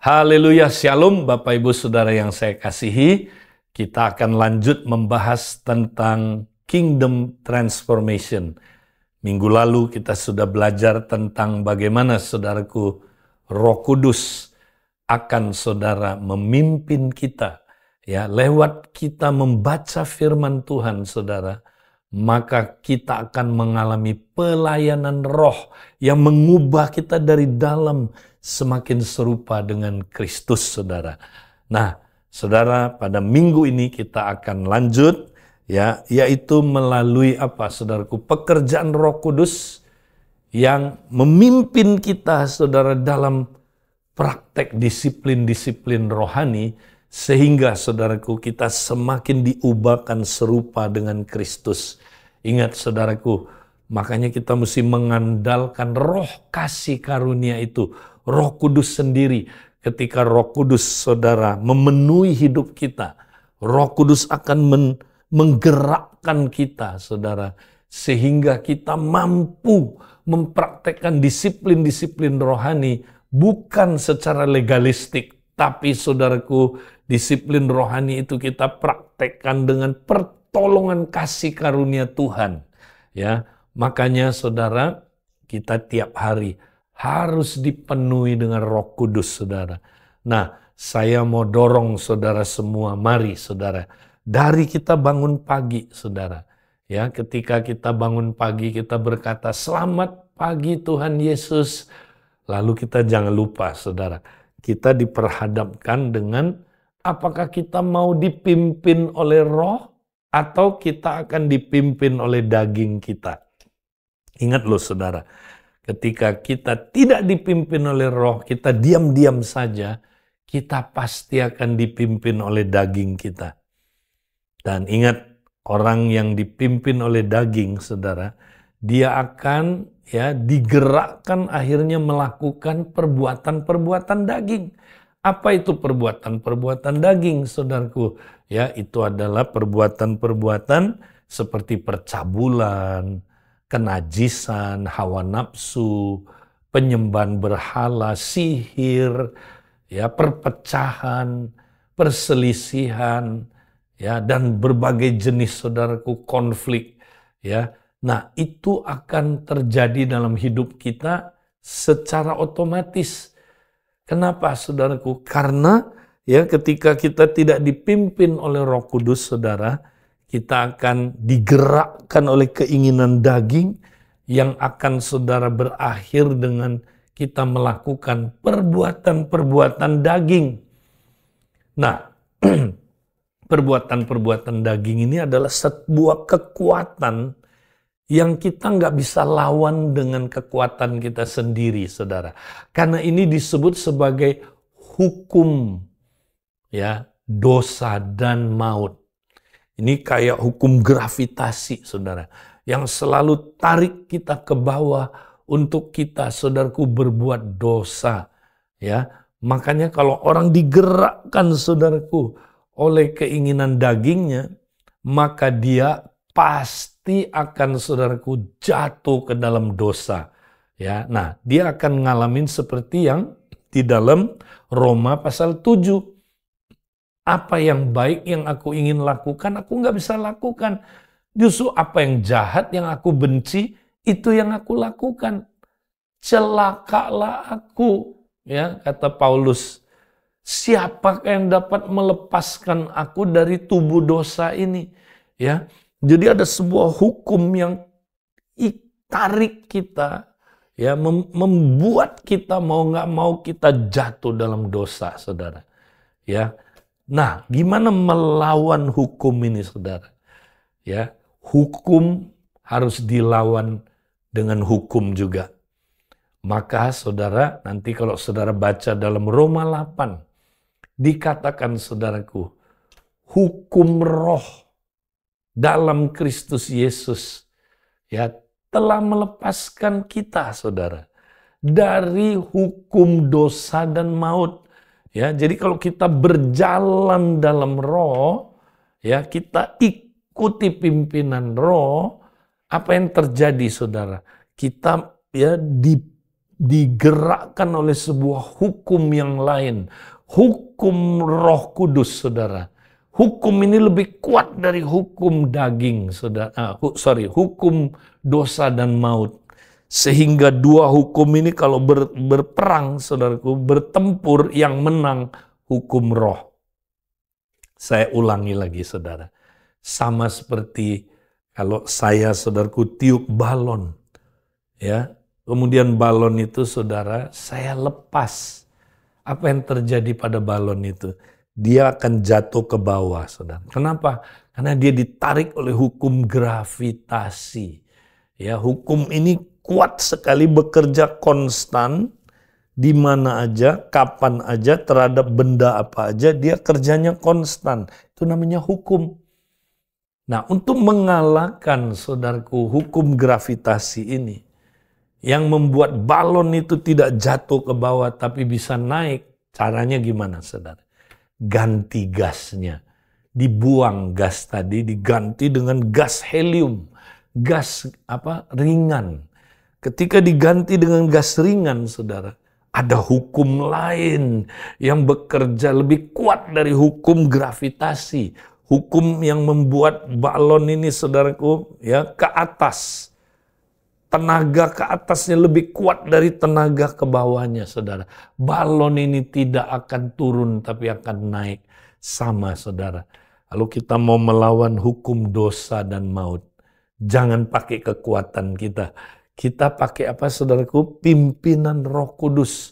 Haleluya, shalom Bapak Ibu Saudara yang saya kasihi. Kita akan lanjut membahas tentang Kingdom Transformation. Minggu lalu kita sudah belajar tentang bagaimana saudaraku Roh Kudus akan saudara memimpin kita. Ya, lewat kita membaca firman Tuhan saudara, maka kita akan mengalami pelayanan roh yang mengubah kita dari dalam semakin serupa dengan Kristus, saudara. Nah, saudara, pada minggu ini kita akan lanjut, ya, yaitu melalui apa, saudaraku, pekerjaan Roh Kudus yang memimpin kita, saudara, dalam praktek disiplin-disiplin rohani, sehingga, saudaraku, kita semakin diubahkan serupa dengan Kristus. Ingat, saudaraku, makanya kita mesti mengandalkan roh kasih karunia itu, Roh Kudus sendiri. Ketika Roh Kudus, saudara, memenuhi hidup kita, Roh Kudus akan menggerakkan kita, saudara, sehingga kita mampu mempraktekkan disiplin-disiplin rohani, bukan secara legalistik, tapi, saudaraku, disiplin rohani itu kita praktekkan dengan pertolongan kasih karunia Tuhan. Ya, makanya, saudara, kita tiap hari harus dipenuhi dengan Roh Kudus, saudara. Nah, saya mau dorong saudara semua, mari saudara, dari kita bangun pagi, saudara. Ya, ketika kita bangun pagi, kita berkata, "Selamat pagi Tuhan Yesus." Lalu kita jangan lupa, saudara, kita diperhadapkan dengan apakah kita mau dipimpin oleh roh atau kita akan dipimpin oleh daging kita. Ingat loh, saudara. Ketika kita tidak dipimpin oleh roh, kita diam-diam saja, kita pasti akan dipimpin oleh daging kita. Dan ingat, orang yang dipimpin oleh daging, saudara, dia akan digerakkan akhirnya melakukan perbuatan-perbuatan daging. Apa itu perbuatan-perbuatan daging, saudaraku? Ya, itu adalah perbuatan-perbuatan seperti percabulan, kenajisan, hawa nafsu, penyembahan berhala, sihir, ya, perpecahan, perselisihan, ya, dan berbagai jenis, saudaraku, konflik, ya. Nah, itu akan terjadi dalam hidup kita secara otomatis. Kenapa, saudaraku? Karena ya, ketika kita tidak dipimpin oleh Roh Kudus, saudara, kita akan digerakkan oleh keinginan daging yang akan, saudara, berakhir dengan kita melakukan perbuatan-perbuatan daging. Nah, perbuatan-perbuatan daging ini adalah sebuah kekuatan yang kita nggak bisa lawan dengan kekuatan kita sendiri, saudara. Karena ini disebut sebagai hukum, ya, dosa dan maut. Ini kayak hukum gravitasi, saudara, yang selalu tarik kita ke bawah untuk kita, saudaraku, berbuat dosa. Ya, makanya kalau orang digerakkan, saudaraku, oleh keinginan dagingnya, maka dia pasti akan, saudaraku, jatuh ke dalam dosa. Ya, nah, dia akan ngalamin seperti yang di dalam Roma pasal 7. Apa yang baik yang aku ingin lakukan, aku nggak bisa lakukan. Justru apa yang jahat yang aku benci, itu yang aku lakukan. Celakalah aku, ya, kata Paulus. Siapakah yang dapat melepaskan aku dari tubuh dosa ini? Ya, jadi ada sebuah hukum yang tarik kita, ya, membuat kita mau nggak mau kita jatuh dalam dosa, saudara. Ya. Nah, gimana melawan hukum ini, saudara? Ya, hukum harus dilawan dengan hukum juga. Maka, saudara, nanti kalau saudara baca dalam Roma 8, dikatakan, saudaraku, hukum roh dalam Kristus Yesus, ya, telah melepaskan kita, saudara, dari hukum dosa dan maut. Ya, jadi kalau kita berjalan dalam roh, ya, kita ikuti pimpinan roh, apa yang terjadi, saudara? Kita, ya, digerakkan oleh sebuah hukum yang lain. Hukum Roh Kudus, saudara. Hukum ini lebih kuat dari hukum daging, saudara. Hukum dosa dan maut. Sehingga dua hukum ini kalau berperang, saudaraku, bertempur, yang menang hukum roh. Saya ulangi lagi, saudara. Sama seperti kalau saya, saudaraku, tiup balon. Ya, kemudian balon itu, saudara, saya lepas. Apa yang terjadi pada balon itu? Dia akan jatuh ke bawah, saudara. Kenapa? Karena dia ditarik oleh hukum gravitasi. Ya, hukum ini kuat sekali, bekerja konstan di mana aja, kapan aja, terhadap benda apa aja, dia kerjanya konstan. Itu namanya hukum. Nah, untuk mengalahkan, saudaraku, hukum gravitasi ini, yang membuat balon itu tidak jatuh ke bawah tapi bisa naik, caranya gimana, saudara? Ganti gasnya. Dibuang gas tadi, diganti dengan gas helium. Gas ringan. Ketika diganti dengan gas ringan, saudara, ada hukum lain yang bekerja lebih kuat dari hukum gravitasi. Hukum yang membuat balon ini, saudaraku, ya, ke atas. Tenaga ke atasnya lebih kuat dari tenaga ke bawahnya, saudara. Balon ini tidak akan turun, tapi akan naik sama, saudara. Lalu kita mau melawan hukum dosa dan maut, jangan pakai kekuatan kita. Kita pakai apa, saudaraku? Pimpinan Roh Kudus.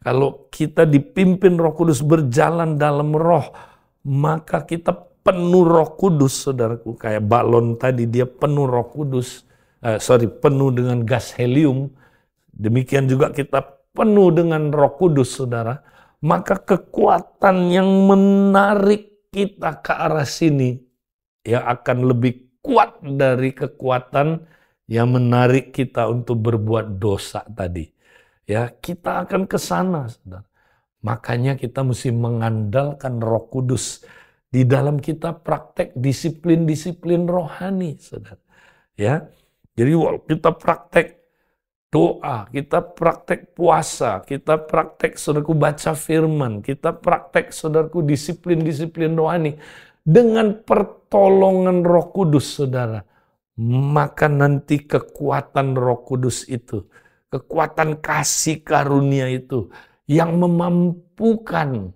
Kalau kita dipimpin Roh Kudus, berjalan dalam roh, maka kita penuh Roh Kudus, saudaraku. Kayak balon tadi, dia penuh Roh Kudus. Penuh dengan gas helium. Demikian juga kita penuh dengan Roh Kudus, saudara. Maka kekuatan yang menarik kita ke arah sini ya akan lebih kuat dari kekuatan yang menarik kita untuk berbuat dosa tadi. Ya, kita akan ke sana, saudara. Makanya kita mesti mengandalkan Roh Kudus di dalam kita praktek disiplin-disiplin rohani, saudara. Ya. Jadi kita praktek doa, kita praktek puasa, kita praktek, saudaraku, baca firman, kita praktek, saudaraku, disiplin-disiplin rohani dengan pertolongan Roh Kudus, saudara. Maka nanti kekuatan Roh Kudus itu, kekuatan kasih karunia itu yang memampukan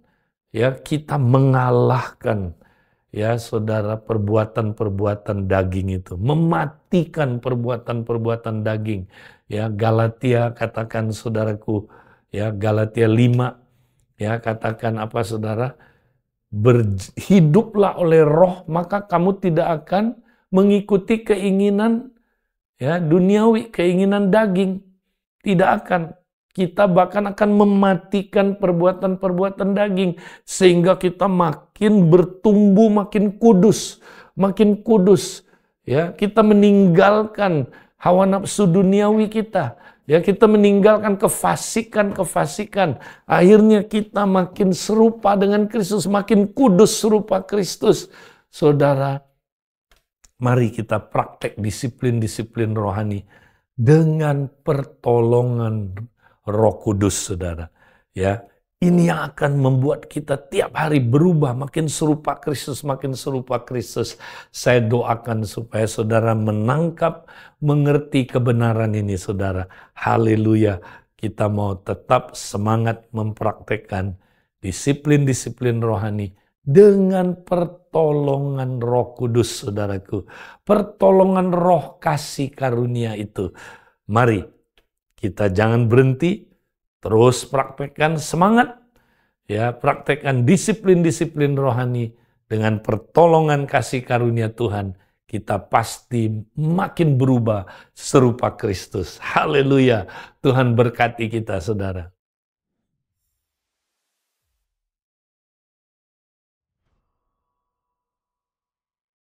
ya kita mengalahkan, ya saudara, perbuatan-perbuatan daging itu. Mematikan perbuatan-perbuatan daging. Ya, Galatia katakan, saudaraku, ya Galatia 5, ya katakan apa, saudara? Berhiduplah oleh roh, maka kamu tidak akan mengikuti keinginan ya duniawi, keinginan daging. Tidak akan. Kita bahkan akan mematikan perbuatan-perbuatan daging. Sehingga kita makin bertumbuh, makin kudus. Makin kudus. Ya, kita meninggalkan hawa nafsu duniawi kita. Ya, kita meninggalkan kefasikan. Akhirnya kita makin serupa dengan Kristus. Makin kudus serupa Kristus. Saudara, mari kita praktek disiplin-disiplin rohani. Dengan pertolongan Roh Kudus, saudara. Ya, ini yang akan membuat kita tiap hari berubah, makin serupa Kristus, makin serupa Kristus. Saya doakan supaya saudara menangkap, mengerti kebenaran ini, saudara. Haleluya. Kita mau tetap semangat mempraktekkan disiplin-disiplin rohani dengan pertolongan Roh Kudus, saudaraku. Pertolongan Roh kasih karunia itu. Mari kita jangan berhenti, terus praktekkan semangat, ya praktekkan disiplin-disiplin rohani dengan pertolongan kasih karunia Tuhan. Kita pasti makin berubah serupa Kristus. Haleluya. Tuhan berkati kita, saudara.